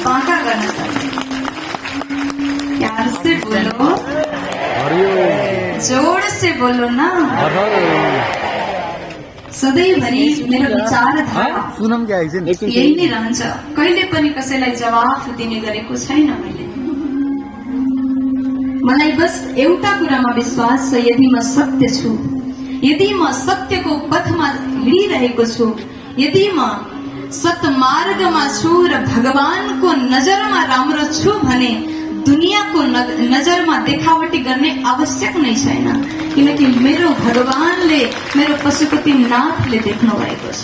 बांका करना चाहिए। प्यार से बोलो, जोड़ से बोलो ना। सधैँभरि मेरो विचारधारा यही नै रहन्छ। कहिले पनि कसैलाई जवाफ दिने गरेको छैन मैले। मलाई बस एउटा कुरामा विश्वास छ, यदि म सत्य छु, यदि म सत्यको पथमा हिँडिरहेको छु, यदि म सत्मार्गमा छु र भगवानको नजरमा राम्रो छु भने दुनियाँको नजरमा देखावटी गर्ने आवश्यक नै छैन, किनकि मेरो भगवानले, मेरो पशुपतिनाथले देख्नु भएको छ।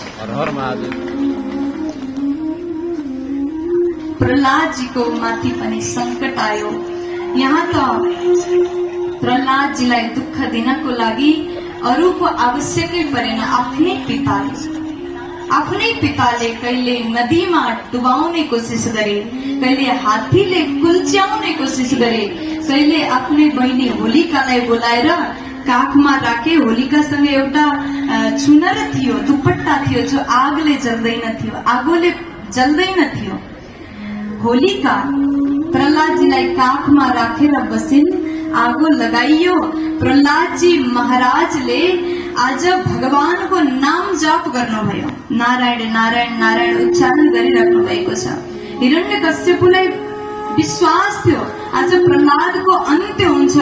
प्रहलादजीको माथि पनि संकट आयो। यहाँ त प्रहलादजीलाई दुःख दिनको लागि अरूको आवश्यकै परेन। आफ्नै पिताले कहिले नदीमा डुबाउने कोसिस गरे, कहिले हात्तीले कुल्च्याउने कोसिस गरे, कहिले आफ्नै बहिनी होलिकालाई बोलाएर काखमा राखे। होलिकासँग एउटा चुनर थियो, दुपट्टा थियो जो आगोले जल्दैन थियो। होलिका प्रहलादजीलाई काखमा राखेर बसिन्, आगो लगाइयो। प्रहलादजी महाराजले आज भगवानको नाम जाप गर्नुभयो, नारायण नारायण नारायण उच्चारण गरिराख्नु भएको छ। हिरण्यकश्यपुलाई विश्वास थियो आज प्रहलादको अन्त्य हुन्छ।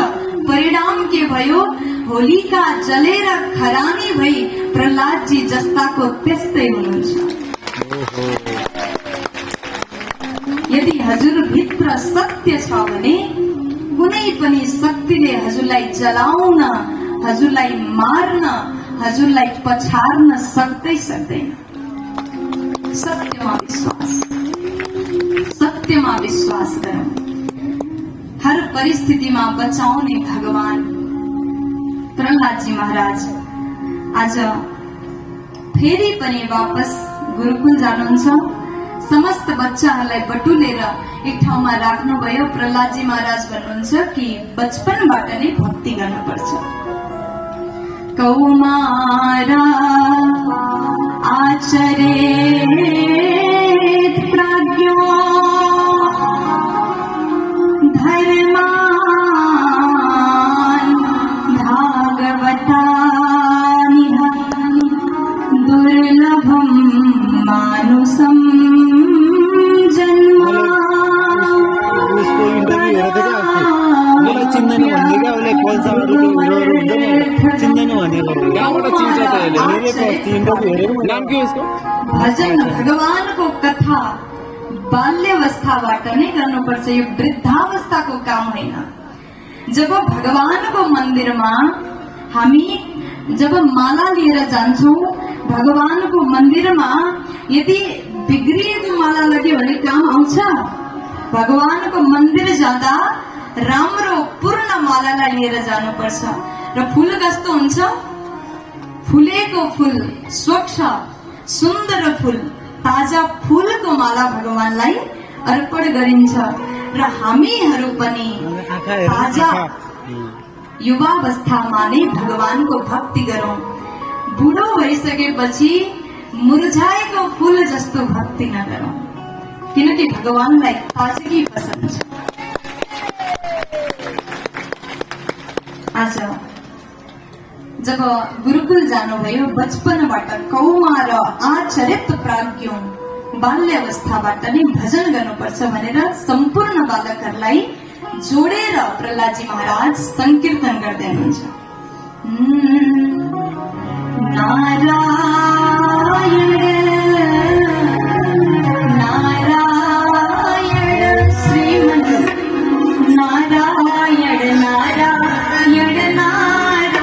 परिणाम के भयो? होलिका जलेर खरानी भई प्रहलादजी जस्ताको त्यस्तै हुनुहुन्छ। यदि हजुर भित्र सत्य छ भने कुनै पनि शक्तिले हजुरलाई जलाउन, हजुरलाई मार्न, हजुरलाई पछार्न सक्दैन। सत्यमा विश्वास गरौँ। हर परिस्थितिमा बचाउने भगवान प्रहलादजी महाराज आज फेरि पनि वापस गुरुकुल जानुहुन्छ। समस्त बच्चाहरूलाई बटुलेर एक ठाउँमा राख्नुभयो। प्रहलादजी महाराज भन्नुहुन्छ कि बचपनबाट नै भक्ति गर्नुपर्छ। कौमारा आचरेत प्राज्ञो धर्मान् भागवतानिह दुर्लभं मानुषं जन्म। भजन भगवानको कथा बाल्यावस्थाबाट नै गर्नुपर्छ, यो वृद्धावस्थाको काम होइन। जब भगवानको मन्दिरमा हामी जब माला लिएर जान्छौँ, भगवानको मन्दिरमा यदि बिग्रिएको माला लग्यो भने काम आउँछ? भगवानको मन्दिर जाँदा राम्रो पूर्ण मालालाई लिएर जानुपर्छ। र फूल कस्तो हुन्छ? फुलेको फूल, स्वच्छ सुन्दर फूल, ताजा फूलको माला भगवानलाई अर्पण गरिन्छ। र हामीहरू पनि ताजा युवावस्थामा नै भगवानको भक्ति गरौँ। बुढो भइसकेपछि मुरझाएको फूल जस्तो भक्ति नगरौँ, किनकि भगवानलाई ताजगी पसन्द छ। आज जब गुरुकुल जानुभयो, बचपनबाट कौमार आचरित प्राज्ञो, बाल्यावस्थाबाट नै भजन गर्नुपर्छ भनेर सम्पूर्ण बालकहरूलाई जोडेर प्रहलादजी महाराज संकीर्तन गर्दै हुनुहुन्छ। नारायण नारायण श्रीमन नारायण नारायण नारायण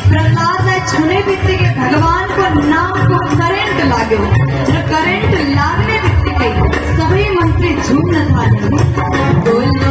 प्रहलाद ने छूने बीते के भगवान को नाम को करंट लागो जो करंट लागने बीते के सभी मंत्री झूमने थाले बोल